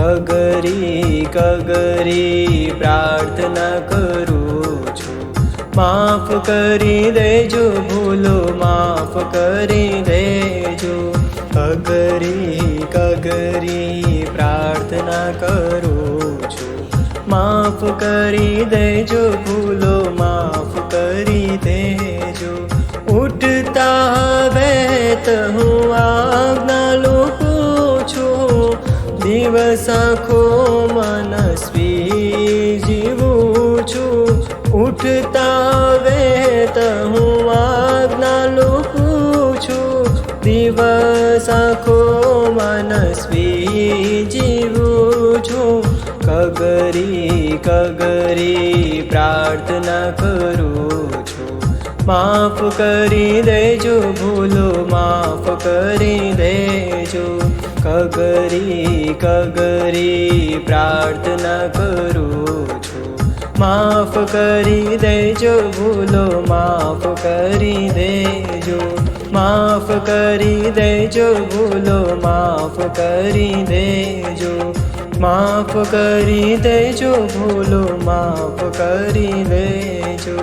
કગરી કગરી પ્રાર્થના કરું છું, માફ કરી દેજો ભૂલો, માફ કરી દેજો. કગરી કગરી પ્રાર્થના કરું છું, માફ કરી દેજો ભૂલો, માફ કરી દેજો. ઉઠતા વેત હું આજ્ઞા લૂટું છું, દિવસ આખો મનસ્વી જીવું છું. ઉઠતા વેત હું આજ્ઞા લૂટું છું, દિવસ આખો મનસ્વી જીવું છું. કગરી કગરી પ્રાર્થના કરું છું, માફ કરી દેજો ભૂલો, માફ કરી દેજો. કગરી કગરી પ્રાર્થના કરું છું, માફ કરી દેજો ભૂલો, માફ કરી દેજો. માફ કરી દેજો ભૂલો, માફ કરી દેજો. માફ કરી દેજો ભૂલો, માફ કરી દેજો.